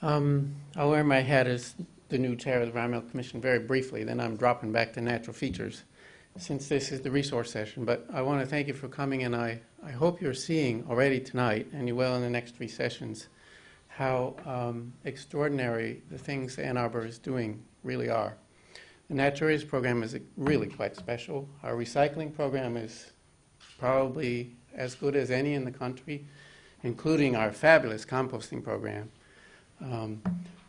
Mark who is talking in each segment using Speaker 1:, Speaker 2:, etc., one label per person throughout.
Speaker 1: I'll wear my hat as the new chair of the Environmental Commission very briefly, then I'm dropping back to natural features since this is the resource session. But I want to thank you for coming, and I hope you're seeing already tonight, and you will in the next 3 sessions, how extraordinary the things Ann Arbor is doing really are. The Natural Areas program is really quite special. Our recycling program is probably as good as any in the country, including our fabulous composting program.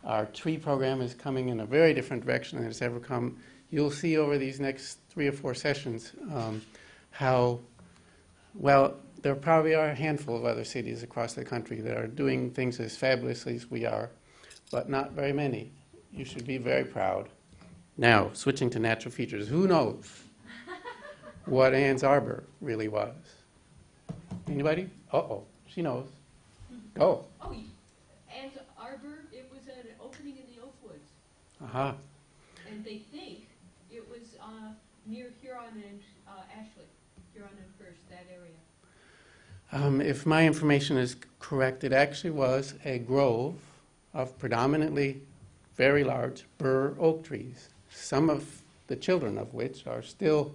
Speaker 1: Our tree program is coming in a very different direction than it's ever come. You'll see over these next 3 or 4 sessions how, well, there probably are a handful of other cities across the country that are doing things as fabulously as we are, but not very many. You should be very proud. Now, switching to natural features, who knows what Ann's Arbor really was? Anybody? Uh-oh, she knows. Go.
Speaker 2: Oh, Ann's Arbor, it was an opening in the Oak Woods.
Speaker 1: Uh-huh.
Speaker 2: And they think it was near Huron and Ashley, Huron and First, that area.
Speaker 1: If my information is correct, it actually was a grove of predominantly very large bur oak trees, some of the children of which are still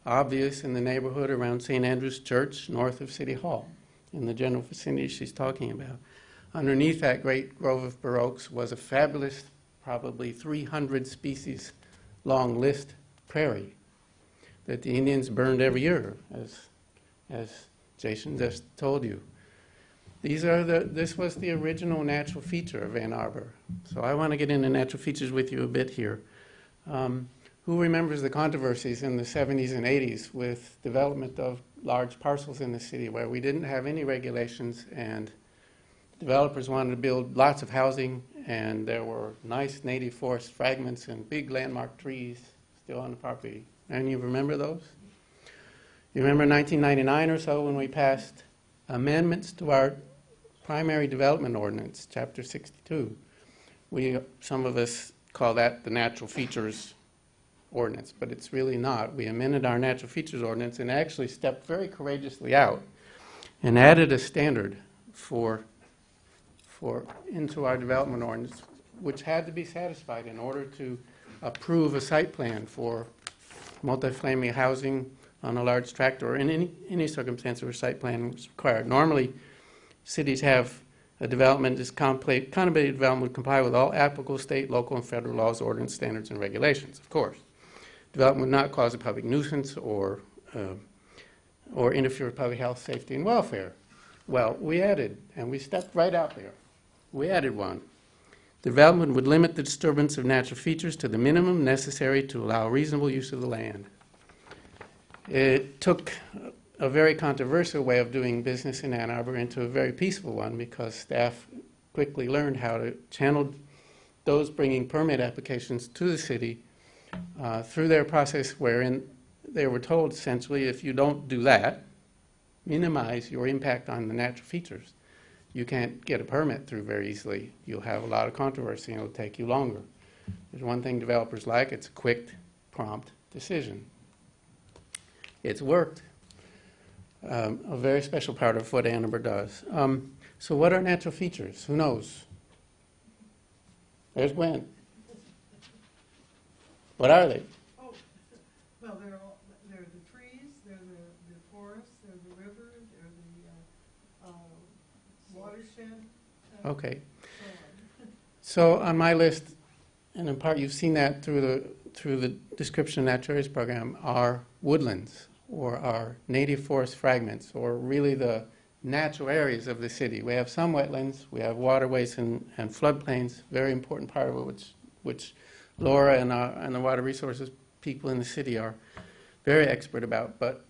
Speaker 1: obvious in the neighborhood around St. Andrew's Church, north of City Hall, in the general vicinity she's talking about. Underneath that great grove of bur oaks was a fabulous, probably 300 species long list prairie that the Indians burned every year, as Jason just told you. This was the original natural feature of Ann Arbor. So I want to get into natural features with you a bit here. Who remembers the controversies in the 70s and 80s with development of large parcels in the city where we didn't have any regulations and developers wanted to build lots of housing, and there were nice native forest fragments and big landmark trees still on the property? And you remember those? You remember 1999 or so when we passed amendments to our primary development ordinance, Chapter 62. Some of us call that the natural features ordinance, but it's really not. We amended our natural features ordinance and actually stepped very courageously out and added a standard into our development ordinance, which had to be satisfied in order to approve a site plan for multifamily housing on a large tract or in any circumstance where a site plan was required. Normally, cities have a development, contemplated development would comply with all applicable state, local, and federal laws, ordinance, standards, and regulations, of course. Development would not cause a public nuisance or interfere with public health, safety, and welfare. Well, we added, and we stepped right out there. We added one. Development would limit the disturbance of natural features to the minimum necessary to allow reasonable use of the land. It took a very controversial way of doing business in Ann Arbor into a very peaceful one because staff quickly learned how to channel those bringing permit applications to the city through their process wherein they were told essentially, if you don't do that, minimize your impact on the natural features, you can't get a permit through very easily. You'll have a lot of controversy and it'll take you longer. There's one thing developers like, it's a quick, prompt decision. It's worked. A very special part of what Ann Arbor does. So what are natural features? Who knows? There's Gwen. What are they?
Speaker 3: Oh, well, they're the trees, they're the forest, they're the river, they're the watershed.
Speaker 1: Okay. So on my list, and in part you've seen that through the description of Natural Areas program, are woodlands, or our native forest fragments, or really the natural areas of the city. We have some wetlands, we have waterways and floodplains, very important part of it, which Laura and the water resources people in the city are very expert about. But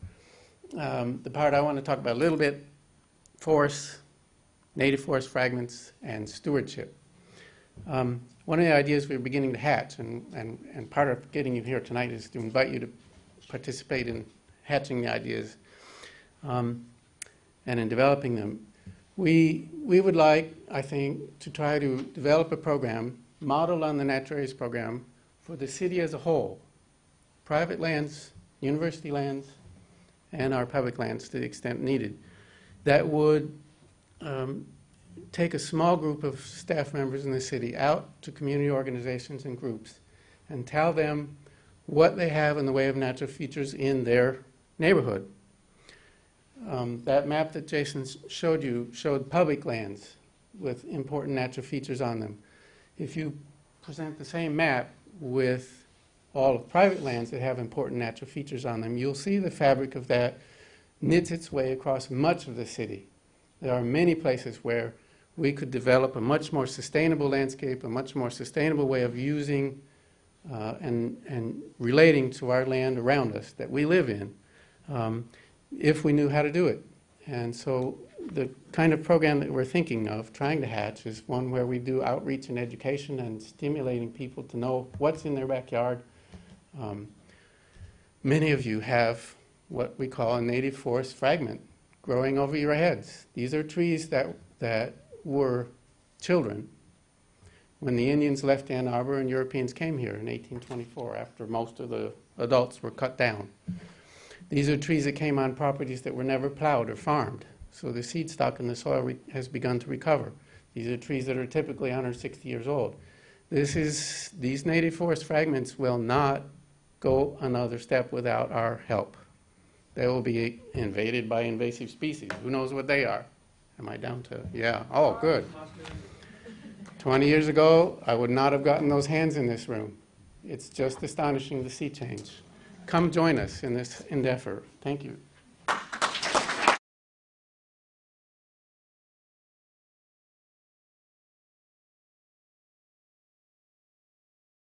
Speaker 1: the part I want to talk about a little bit, forests, native forest fragments, and stewardship. One of the ideas we're beginning to hatch, and part of getting you here tonight is to invite you to participate in hatching the ideas and in developing them. We would like, I think, to try to develop a program modeled on the Natural Areas program for the city as a whole, private lands, university lands, and our public lands to the extent needed, that would take a small group of staff members in the city out to community organizations and groups and tell them what they have in the way of natural features in their neighborhood. That map that Jason showed you showed public lands with important natural features on them. If you present the same map with all of private lands that have important natural features on them, you'll see the fabric of that knits its way across much of the city. There are many places where we could develop a much more sustainable landscape, a much more sustainable way of using and relating to our land around us that we live in, if we knew how to do it. And so the kind of program that we're thinking of trying to hatch is one where we do outreach and education and stimulating people to know what's in their backyard. Many of you have what we call a native forest fragment growing over your heads. These are trees that were children when the Indians left Ann Arbor and Europeans came here in 1824 after most of the adults were cut down. These are trees that came on properties that were never plowed or farmed, so the seed stock in the soil has begun to recover. These are trees that are typically 160 years old. These native forest fragments will not go another step without our help. They will be invaded by invasive species. Who knows what they are? Am I down to? Yeah. Oh, good. 20 years ago, I would not have gotten those hands in this room. It's just astonishing to see change. Come join us in this endeavor. Thank you.